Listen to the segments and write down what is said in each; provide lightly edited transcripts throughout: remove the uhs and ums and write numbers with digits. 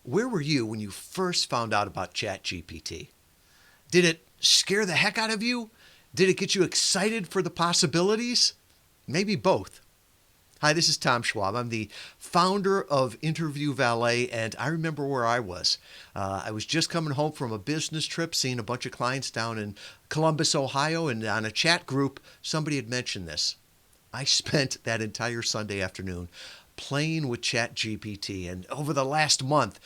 Where were you when you first found out about ChatGPT? Did it scare the heck out of you? Did it get you excited for the possibilities? Maybe both. Hi, this is Tom Schwab. I'm the founder of Interview Valet, and I remember where I was. I was just coming home from a business trip, seeing a bunch of clients down in Columbus, Ohio, and on a chat group, somebody had mentioned this. I spent that entire Sunday afternoon playing with ChatGPT, and over the last month,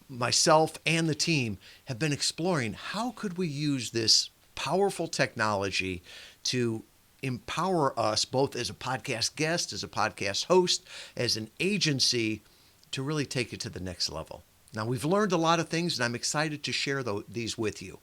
myself and the team have been exploring how could we use this powerful technology to empower us both as a podcast guest, as a podcast host, as an agency to really take it to the next level. Now, we've learned a lot of things, and I'm excited to share these with you.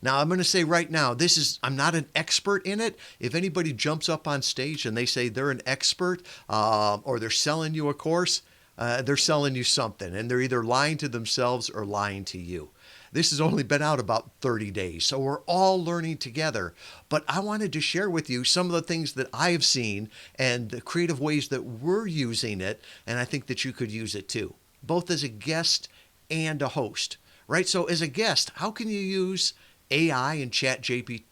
Now, I'm going to say right now, I'm not an expert in it. If anybody jumps up on stage and they say they're an expert or they're selling you a course, they're selling you something, and they're either lying to themselves or lying to you. This has only been out about 30 days, so we're all learning together. But I wanted to share with you some of the things that I have seen and the creative ways that we're using it, and I think that you could use it too, both as a guest and a host, right? So as a guest, how can you use AI and ChatGPT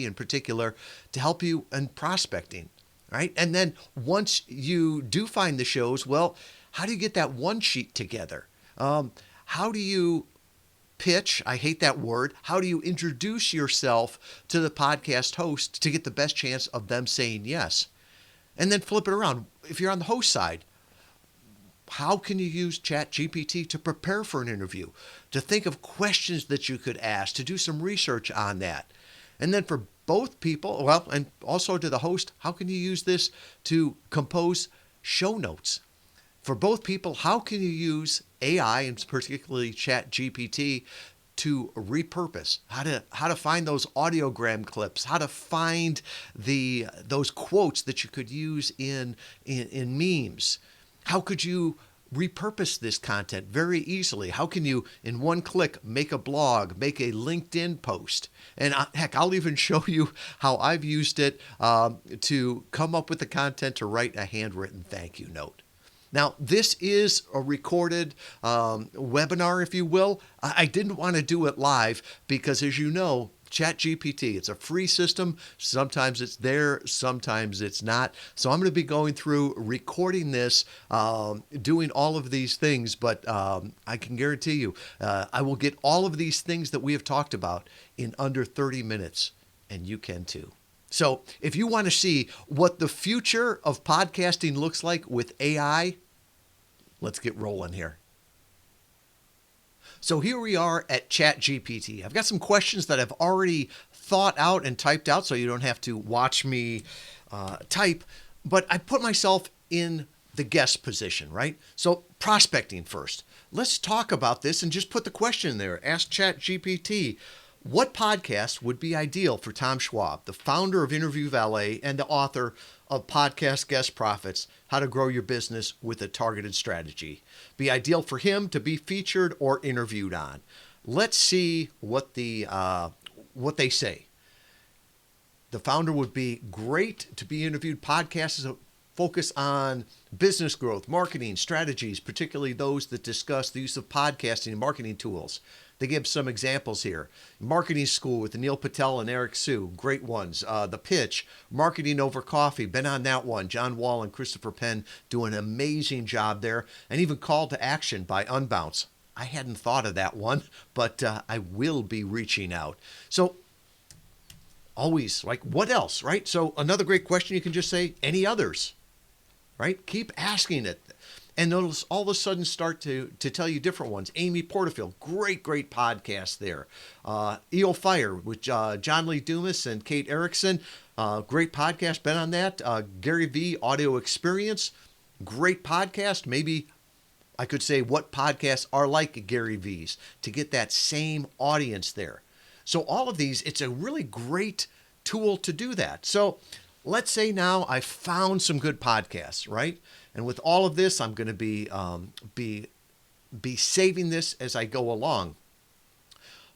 in particular to help you in prospecting, right? And then once you do find the shows, well, how do you get that one sheet together? How do you pitch? I hate that word. How do you introduce yourself to the podcast host to get the best chance of them saying yes? And then flip it around. If you're on the host side, how can you use ChatGPT to prepare for an interview, to think of questions that you could ask, to do some research on that? And then for both people, well, and also to the host, how can you use this to compose show notes? For both people, how can you use AI, and particularly ChatGPT, to repurpose? How to find those audiogram clips? How to find those quotes that you could use in memes? How could you repurpose this content very easily? How can you, in one click, make a blog, make a LinkedIn post? And heck, I'll even show you how I've used it to come up with the content to write a handwritten thank you note. Now, this is a recorded webinar, if you will. I didn't want to do it live because, as you know, ChatGPT, it's a free system. Sometimes it's there, sometimes it's not. So I'm going to be going through recording this, doing all of these things, but I can guarantee you, I will get all of these things that we have talked about in under 30 minutes, and you can too. So if you want to see what the future of podcasting looks like with AI, let's get rolling here. So here we are at ChatGPT. I've got some questions that I've already thought out and typed out, so you don't have to watch me type, but I put myself in the guest position, right? So prospecting first. Let's talk about this and just put the question there. Ask ChatGPT, what podcast would be ideal for Tom Schwab, the founder of Interview Valet and the author of Podcast Guest Profits, How to Grow Your Business with a Targeted Strategy? Be ideal for him to be featured or interviewed on. Let's see what they say. The founder would be great to be interviewed. Podcasts focus on business growth, marketing, strategies, particularly those that discuss the use of podcasting and marketing tools. They give some examples here. Marketing School with Neil Patel and Eric Sue, great ones. The Pitch, Marketing Over Coffee, been on that one. John Wall and Christopher Penn do an amazing job there. And even Call to Action by Unbounce. I hadn't thought of that one, but I will be reaching out. So always, like, what else, right? So another great question, you can just say, any others, right? Keep asking it. And it'll all of a sudden start to tell you different ones. Amy Porterfield, great podcast there. EO Fire with John Lee Dumas and Kate Erickson, great podcast, been on that. Gary V, Audio Experience, great podcast. Maybe I could say what podcasts are like Gary V's to get that same audience there. So all of these, it's a really great tool to do that. So let's say now I found some good podcasts, right? And with all of this, I'm going to be saving this as I go along.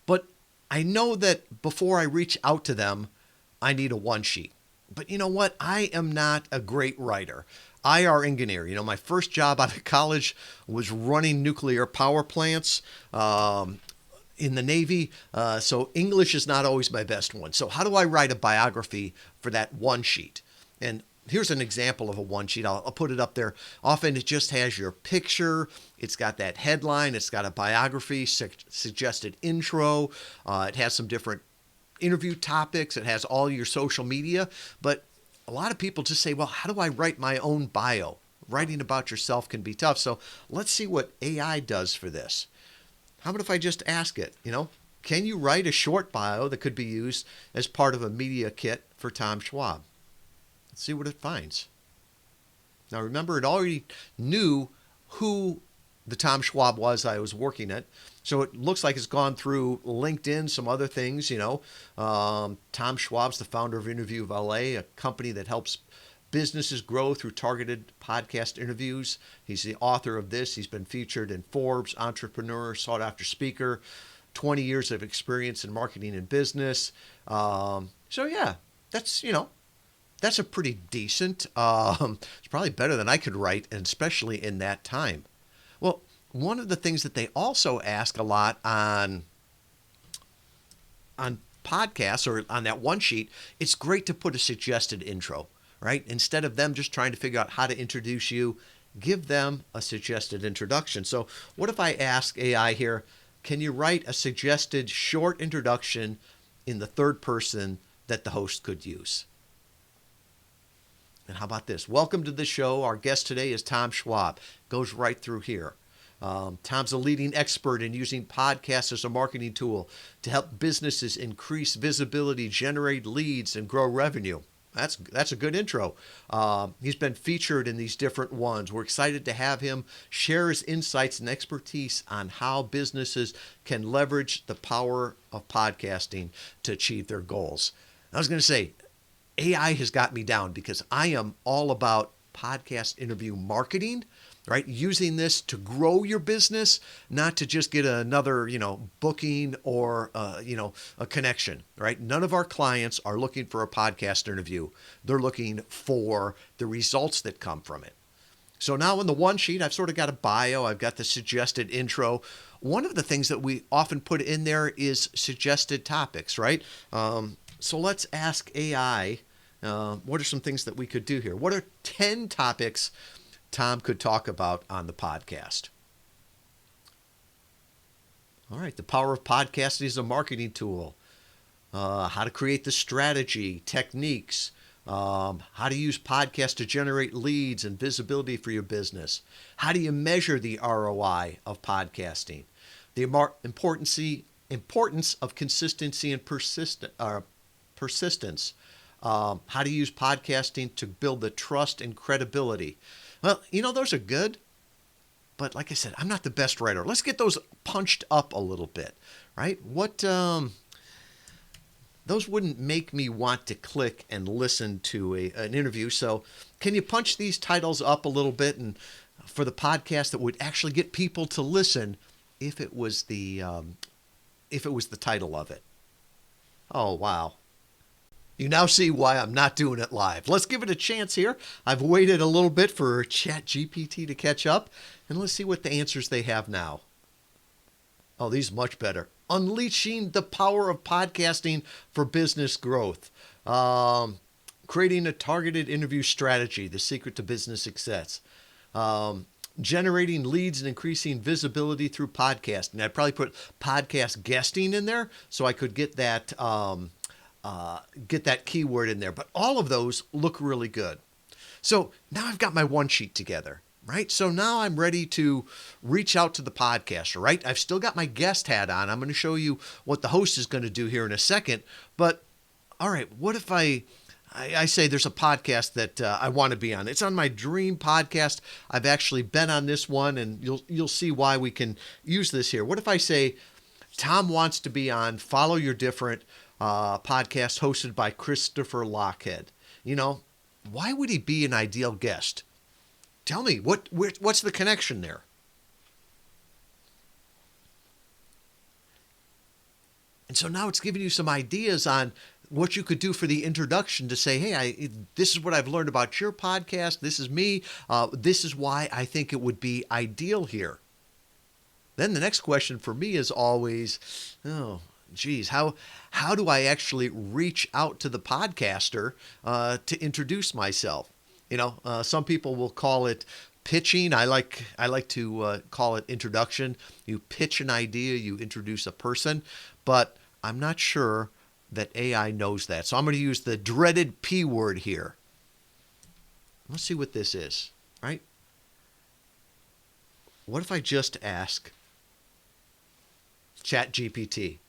But I know that before I reach out to them, I need a one sheet. But you know what? I am not a great writer. IR engineer. My first job out of college was running nuclear power plants in the Navy. So English is not always my best one. So how do I write a biography for that one sheet? And here's an example of a one sheet. I'll put it up there. Often it just has your picture. It's got that headline. It's got a biography, suggested intro. It has some different interview topics. It has all your social media. But a lot of people just say, well, how do I write my own bio? Writing about yourself can be tough. So let's see what AI does for this. How about if I just ask it, can you write a short bio that could be used as part of a media kit for Tom Schwab? Let's see what it finds. Now remember, it already knew who the Tom Schwab was I was working at. So it looks like it's gone through LinkedIn, some other things, Tom Schwab's the founder of Interview LA, a company that helps businesses grow through targeted podcast interviews. He's the author of this. He's been featured in Forbes, Entrepreneur, sought after speaker, 20 years of experience in marketing and business. So yeah, that's a pretty decent. It's probably better than I could write, and especially in that time. Well, one of the things that they also ask a lot on podcasts or on that one sheet, it's great to put a suggested intro, right? Instead of them just trying to figure out how to introduce you, give them a suggested introduction. So what if I ask AI here, can you write a suggested short introduction in the third person that the host could use? And how about this? Welcome to the show. Our guest today is Tom Schwab. Goes right through here. Tom's a leading expert in using podcasts as a marketing tool to help businesses increase visibility, generate leads, and grow revenue. That's a good intro. He's been featured in these different ones. We're excited to have him share his insights and expertise on how businesses can leverage the power of podcasting to achieve their goals. I was going to say, AI has got me down because I am all about podcast interview marketing, right? Using this to grow your business, not to just get another, booking or, a connection, right? None of our clients are looking for a podcast interview. They're looking for the results that come from it. So now in the one sheet, I've sort of got a bio. I've got the suggested intro. One of the things that we often put in there is suggested topics, right? So let's ask AI, what are some things that we could do here? What are 10 topics Tom could talk about on the podcast? All right, the power of podcasting as a marketing tool. How to create the strategy, techniques, how to use podcasts to generate leads and visibility for your business. How do you measure the ROI of podcasting? The importance of consistency and persistence. How to use podcasting to build the trust and credibility. Well, those are good, but like I said, I'm not the best writer. Let's get those punched up a little bit, right? Those wouldn't make me want to click and listen to an interview. So can you punch these titles up a little bit and for the podcast that would actually get people to listen if it was the title of it? Oh, wow. You now see why I'm not doing it live. Let's give it a chance here. I've waited a little bit for ChatGPT to catch up, and let's see what the answers they have now. Oh, these are much better. Unleashing the power of podcasting for business growth. Creating a targeted interview strategy, the secret to business success. Generating leads and increasing visibility through podcasting. I'd probably put podcast guesting in there so I could get that keyword in there. But all of those look really good. So now I've got my one sheet together, right? So now I'm ready to reach out to the podcaster, right? I've still got my guest hat on. I'm going to show you what the host is going to do here in a second. But all right, what if I say there's a podcast that I want to be on? It's on my dream podcast. I've actually been on this one, and you'll see why we can use this here. What if I say Tom wants to be on Follow Your Different podcast hosted by Christopher Lochhead? Why would he be an ideal guest? Tell me, what's the connection there? And so now it's giving you some ideas on what you could do for the introduction to say, hey, this is what I've learned about your podcast. This is me. This is why I think it would be ideal here. Then the next question for me is always, oh, geez, how do I actually reach out to the podcaster to introduce myself? Some people will call it pitching. I like to call it introduction. You pitch an idea, you introduce a person, but I'm not sure that AI knows that. So I'm going to use the dreaded P word here. Let's see what this is, right? What if I just ask ChatGPT,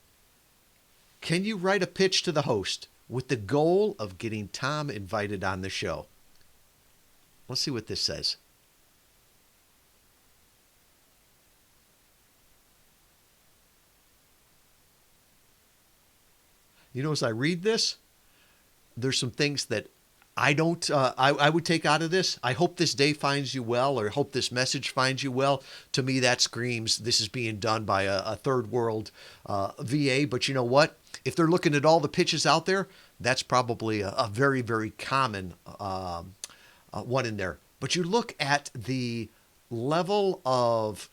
can you write a pitch to the host with the goal of getting Tom invited on the show? Let's see what this says. As I read this, there's some things that I don't, I would take out of this. I hope this day finds you well, or hope this message finds you well. To me, that screams this is being done by a third world VA. But you know what? If they're looking at all the pitches out there, that's probably a very, very common one in there. But you look at the level of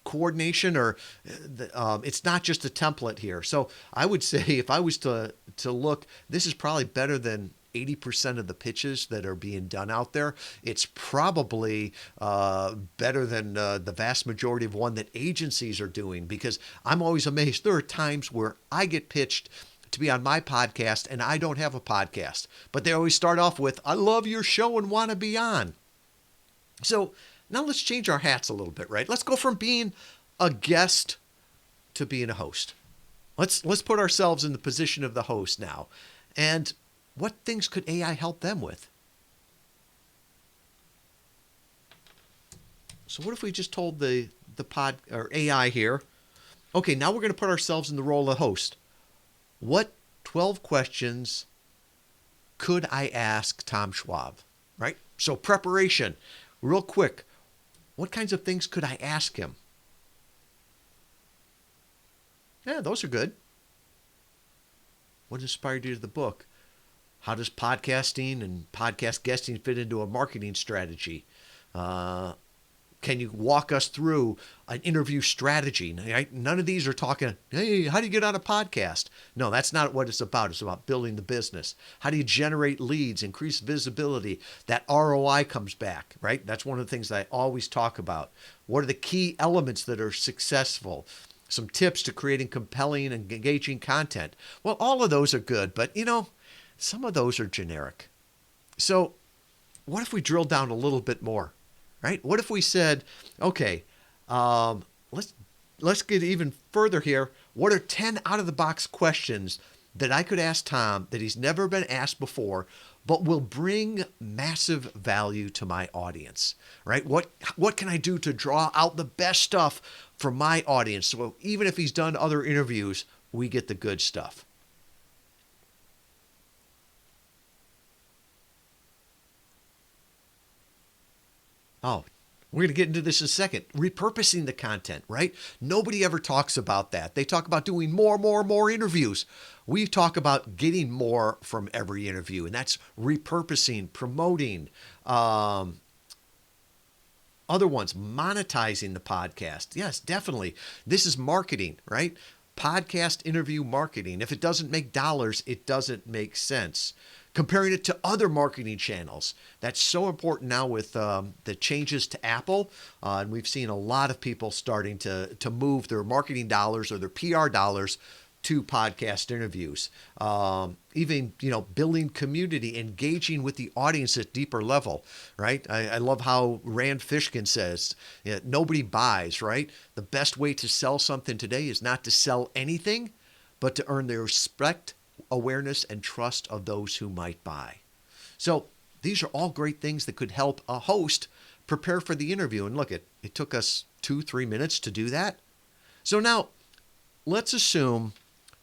coordination, or it's not just a template here. So I would say, if I was to look, this is probably better than 80% of the pitches that are being done out there. It's probably better than the vast majority of one that agencies are doing, because I'm always amazed. There are times where I get pitched to be on my podcast and I don't have a podcast, but they always start off with, I love your show and want to be on. So now let's change our hats a little bit, right? Let's go from being a guest to being a host. Let's put ourselves in the position of the host now. And what things could AI help them with? So what if we just told the pod or AI here, okay, now we're going to put ourselves in the role of host. What 12 questions could I ask Tom Schwab, right? So preparation, real quick. What kinds of things could I ask him? Yeah, those are good. What inspired you to the book? How does podcasting and podcast guesting fit into a marketing strategy? Can you walk us through an interview strategy? None of these are talking, hey, how do you get on a podcast? No, that's not what it's about. It's about building the business. How do you generate leads, increase visibility? That ROI comes back, right? That's one of the things that I always talk about. What are the key elements that are successful? Some tips to creating compelling and engaging content. Well, all of those are good, but some of those are generic. So what if we drill down a little bit more? Right? What if we said, okay, let's get even further here. What are 10 out of the box questions that I could ask Tom that he's never been asked before, but will bring massive value to my audience? Right? What can I do to draw out the best stuff from my audience? So even if he's done other interviews, we get the good stuff. Oh, we're going to get into this in a second. Repurposing the content, right? Nobody ever talks about that. They talk about doing more interviews. We talk about getting more from every interview, and that's repurposing, promoting. Other ones, monetizing the podcast. Yes, definitely. This is marketing, right? Podcast interview marketing. If it doesn't make dollars, it doesn't make sense. Comparing it to other marketing channels. That's so important now with the changes to Apple. And we've seen a lot of people starting to move their marketing dollars or their PR dollars to podcast interviews. Even, building community, engaging with the audience at deeper level, right? I love how Rand Fishkin says, nobody buys, right? The best way to sell something today is not to sell anything, but to earn the respect, awareness, and trust of those who might buy. So these are all great things that could help a host prepare for the interview. And look, it took us 2-3 minutes to do that. So now let's assume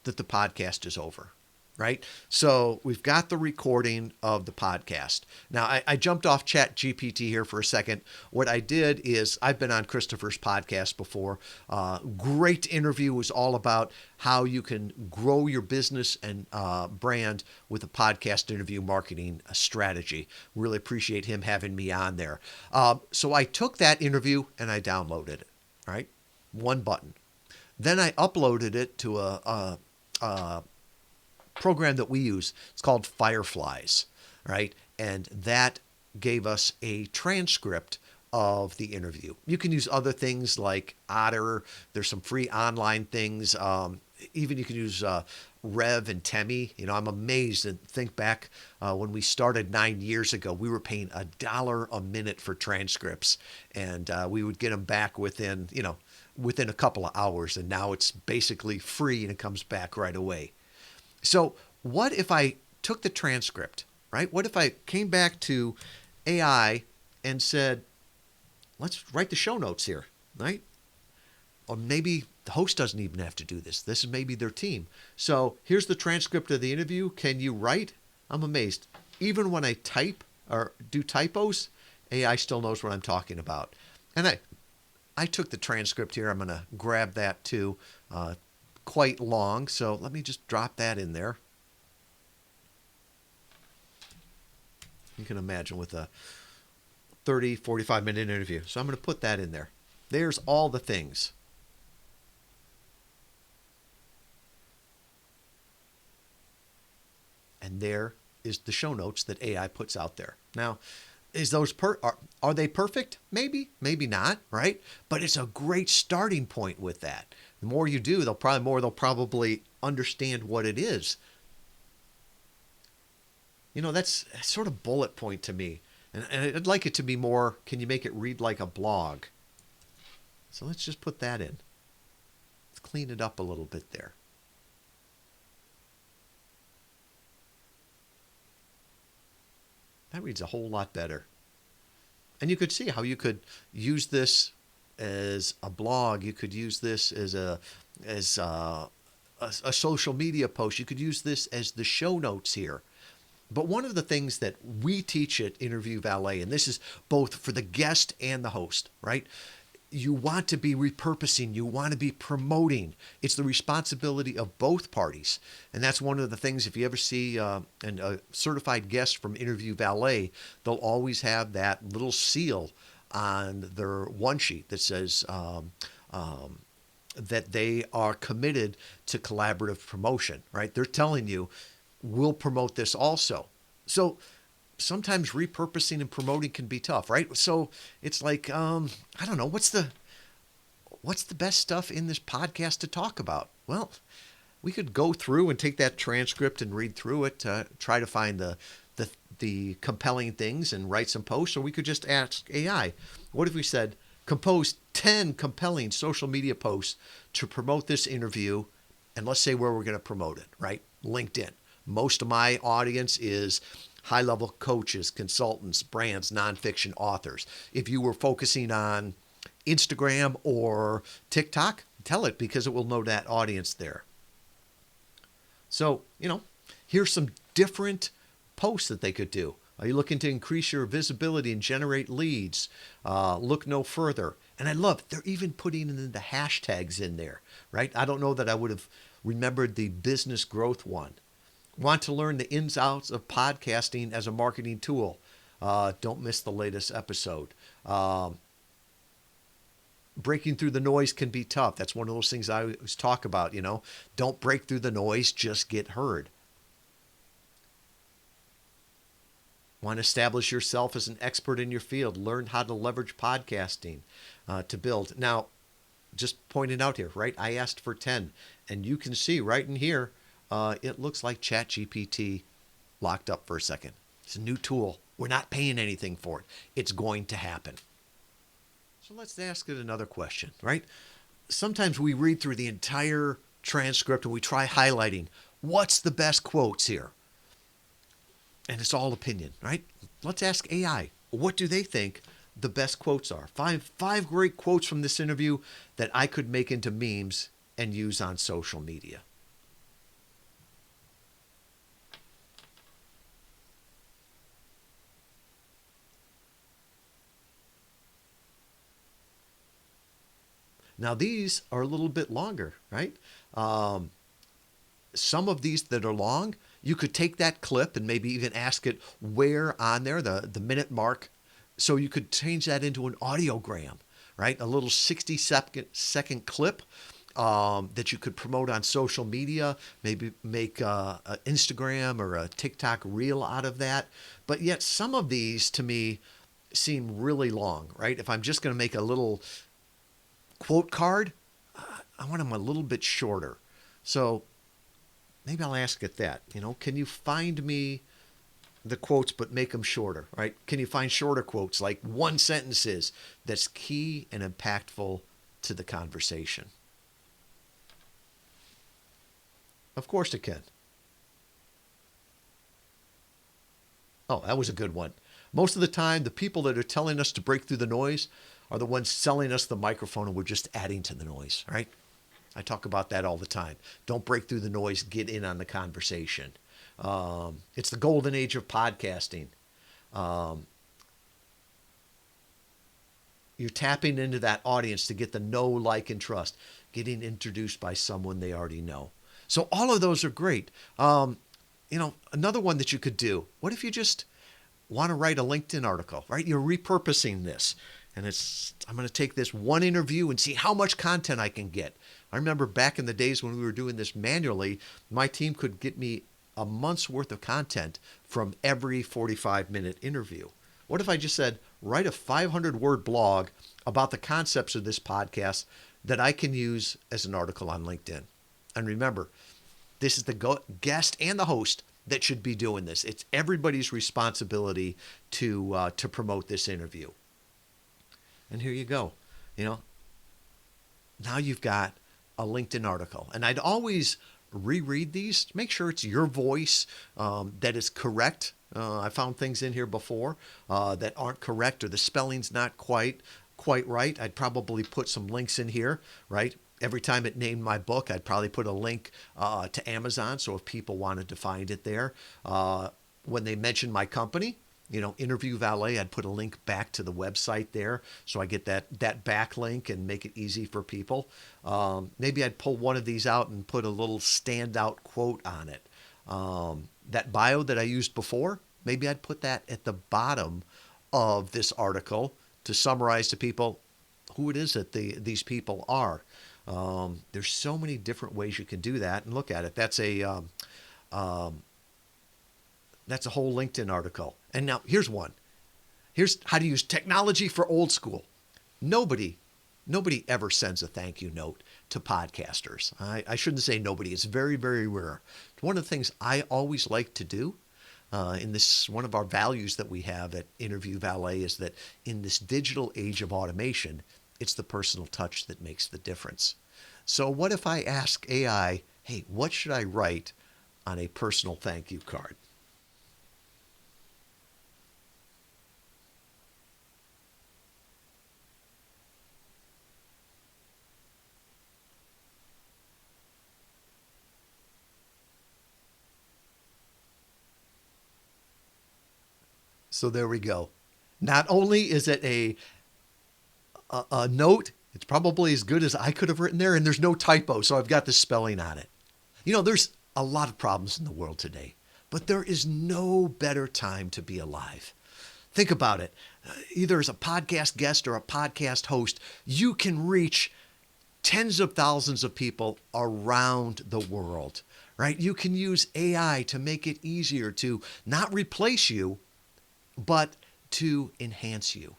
that the podcast is over. right? So we've got the recording of the podcast. Now, I jumped off ChatGPT here for a second. What I did is I've been on Christopher's podcast before. Great interview. It was all about how you can grow your business and brand with a podcast interview marketing strategy. Really appreciate him having me on there. So I took that interview and I downloaded it, right? One button. Then I uploaded it to a program that we use. It's called Fireflies, right? And that gave us a transcript of the interview. You can use other things like Otter. There's some free online things. Even you can use Rev and Temi. I'm amazed and think back when we started 9 years ago, we were paying $1 a minute for transcripts, and we would get them back within a couple of hours. And now it's basically free and it comes back right away. So what if I took the transcript, right? What if I came back to AI and said, let's write the show notes here, right? Or maybe the host doesn't even have to do this. This is maybe their team. So here's the transcript of the interview. Can you write? I'm amazed. Even when I type or do typos, AI still knows what I'm talking about. And I took the transcript here. I'm going to grab that too. Quite long, so let me just drop that in there. You can imagine with a 30, 45-minute interview. So I'm going to put that in there. There's all the things. And there is the show notes that AI puts out there. Now, are they perfect? Maybe, maybe not, right? But it's a great starting point with that. The more you do, they'll probably understand what it is. That's sort of bullet point to me. And I'd like it to be more, can you make it read like a blog? So let's just put that in. Let's clean it up a little bit there. That reads a whole lot better. And you could see how you could use this as a blog. You could use this as a social media post. You could use this as the show notes here. But one of the things that we teach at Interview Valet, and this is both for the guest and the host, right? You want to be repurposing. You want to be promoting. It's the responsibility of both parties. And that's one of the things, if you ever see a certified guest from Interview Valet, they'll always have that little seal on their one sheet that says that they are committed to collaborative promotion, right? They're telling you, we'll promote this also. So sometimes repurposing and promoting can be tough, right? So it's like, I don't know, what's the best stuff in this podcast to talk about? Well, we could go through and take that transcript and read through it to try to find the compelling things and write some posts, or we could just ask AI. What if we said, compose 10 compelling social media posts to promote this interview, and let's say where we're going to promote it, right? LinkedIn. Most of my audience is high-level coaches, consultants, brands, nonfiction authors. If you were focusing on Instagram or TikTok, tell it, because it will know that audience there. So, here's some different posts that they could do. Are you looking to increase your visibility and generate leads? Look no further. And I love, they're even putting in the hashtags in there, right? I don't know that I would have remembered the business growth one. Want to learn the ins and outs of podcasting as a marketing tool? Don't miss the latest episode. Breaking through the noise can be tough. That's one of those things I always talk about, Don't break through the noise, just get heard. Want to establish yourself as an expert in your field. Learn how to leverage podcasting to build. Now, just pointing out here, right? I asked for 10. And you can see right in here, it looks like ChatGPT locked up for a second. It's a new tool. We're not paying anything for it. It's going to happen. So let's ask it another question, right? Sometimes we read through the entire transcript and we try highlighting what's the best quotes here. And it's all opinion, right? Let's ask AI. What do they think the best quotes are? Five great quotes from this interview that I could make into memes and use on social media. Now, these are a little bit longer, right? Um, some of these that are long, you could take that clip and maybe even ask it where on there, the minute mark. So you could change that into an audiogram, right? A little 60-second clip that you could promote on social media, maybe make an Instagram or a TikTok reel out of that. But yet, some of these to me seem really long, right? If I'm just going to make a little quote card, I want them a little bit shorter. So maybe I'll ask it that. Can you find me the quotes but make them shorter, right? Can you find shorter quotes like one sentences that's key and impactful to the conversation? Of course it can. Oh, that was a good one. Most of the time, the people that are telling us to break through the noise are the ones selling us the microphone and we're just adding to the noise, right? I talk about that all the time. Don't break through the noise, get in on the conversation. It's the golden age of podcasting. Um, you're tapping into that audience to get the know, like, and trust, getting introduced by someone they already know. So all of those are great. Another one that you could do, what if you just want to write a LinkedIn article, right? You're repurposing this. And I'm going to take this one interview and see how much content I can get. I remember back in the days when we were doing this manually, my team could get me a month's worth of content from every 45-minute interview. What if I just said, write a 500-word blog about the concepts of this podcast that I can use as an article on LinkedIn? And remember, this is the guest and the host that should be doing this. It's everybody's responsibility to promote this interview. And here you go. Now you've got a LinkedIn article. And I'd always reread these, make sure it's your voice that is correct. I found things in here before that aren't correct or the spelling's not quite right. I'd probably put some links in here, right? Every time it named my book, I'd probably put a link to Amazon. So if people wanted to find it there, when they mentioned my company, Interview Valet, I'd put a link back to the website there. So I get that backlink and make it easy for people. Maybe I'd pull one of these out and put a little standout quote on it. That bio that I used before, maybe I'd put that at the bottom of this article to summarize to people who it is that these people are. There's so many different ways you can do that, and look at it. That's a whole LinkedIn article. And now here's one. Here's how to use technology for old school. Nobody ever sends a thank you note to podcasters. I shouldn't say nobody. It's very, very rare. One of the things I always like to do in this, one of our values that we have at Interview Valet is that in this digital age of automation, it's the personal touch that makes the difference. So what if I ask AI, hey, what should I write on a personal thank you card? So there we go. Not only is it a note, it's probably as good as I could have written there, and there's no typo, so I've got the spelling on it. There's a lot of problems in the world today, but there is no better time to be alive. Think about it. Either as a podcast guest or a podcast host, you can reach tens of thousands of people around the world, right? You can use AI to make it easier to not replace you, but to enhance you.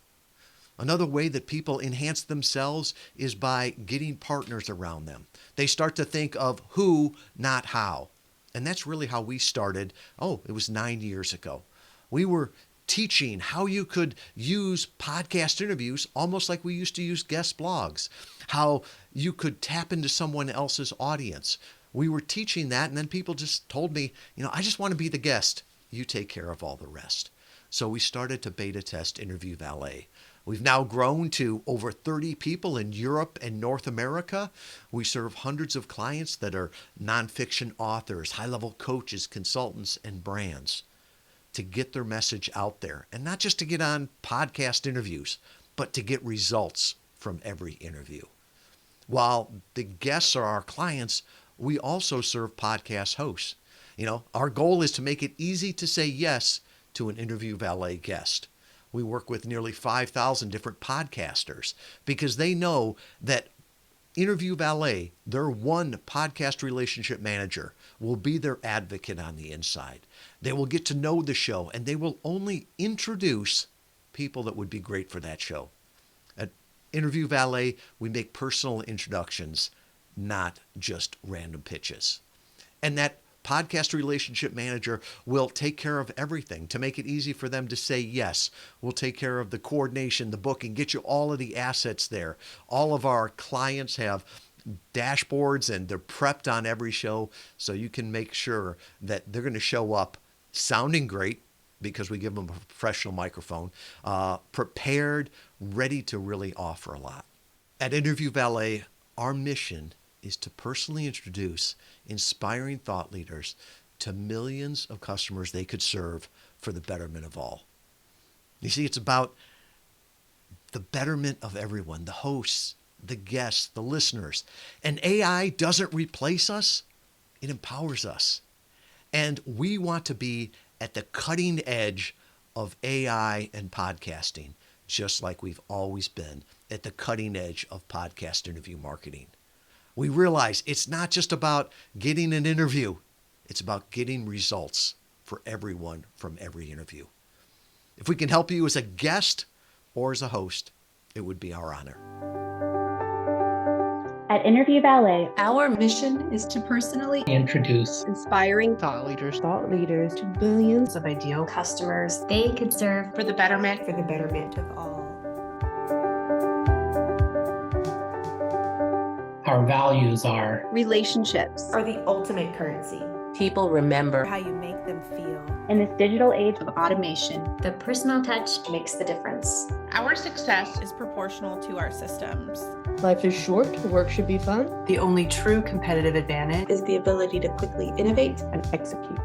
Another way that people enhance themselves is by getting partners around them. They start to think of who, not how. And that's really how we started. Oh, it was 9 years ago. We were teaching how you could use podcast interviews almost like we used to use guest blogs, how you could tap into someone else's audience. We were teaching that, and then people just told me, I just want to be the guest. You take care of all the rest. So we started to beta test Interview Valet. We've now grown to over 30 people in Europe and North America. We serve hundreds of clients that are nonfiction authors, high-level coaches, consultants, and brands to get their message out there. And not just to get on podcast interviews, but to get results from every interview. While the guests are our clients, we also serve podcast hosts. Our goal is to make it easy to say yes to an Interview Valet guest. We work with nearly 5,000 different podcasters because they know that Interview Valet, their one podcast relationship manager, will be their advocate on the inside. They will get to know the show, and they will only introduce people that would be great for that show. At Interview Valet, we make personal introductions, not just random pitches. And that podcast relationship manager will take care of everything to make it easy for them to say yes. We'll take care of the coordination, the booking, get you all of the assets there. All of our clients have dashboards and they're prepped on every show, so you can make sure that they're going to show up sounding great because we give them a professional microphone, prepared, ready to really offer a lot. At Interview Valet, our mission is to personally introduce inspiring thought leaders to millions of customers they could serve for the betterment of all. You see, it's about the betterment of everyone, the hosts, the guests, the listeners. And AI doesn't replace us, it empowers us. And we want to be at the cutting edge of AI and podcasting, just like we've always been at the cutting edge of podcast interview marketing. We realize it's not just about getting an interview. It's about getting results for everyone from every interview. If we can help you as a guest or as a host, it would be our honor. At Interview Valet, our mission is to personally introduce inspiring thought leaders to billions of ideal customers they could serve for the betterment of all. Our values are relationships Are the ultimate currency. people remember How you make them feel. in this digital age of automation. The personal touch makes the difference. Our success is proportional to our systems. Life is short, work should be fun. The only true competitive advantage is the ability to quickly innovate And execute.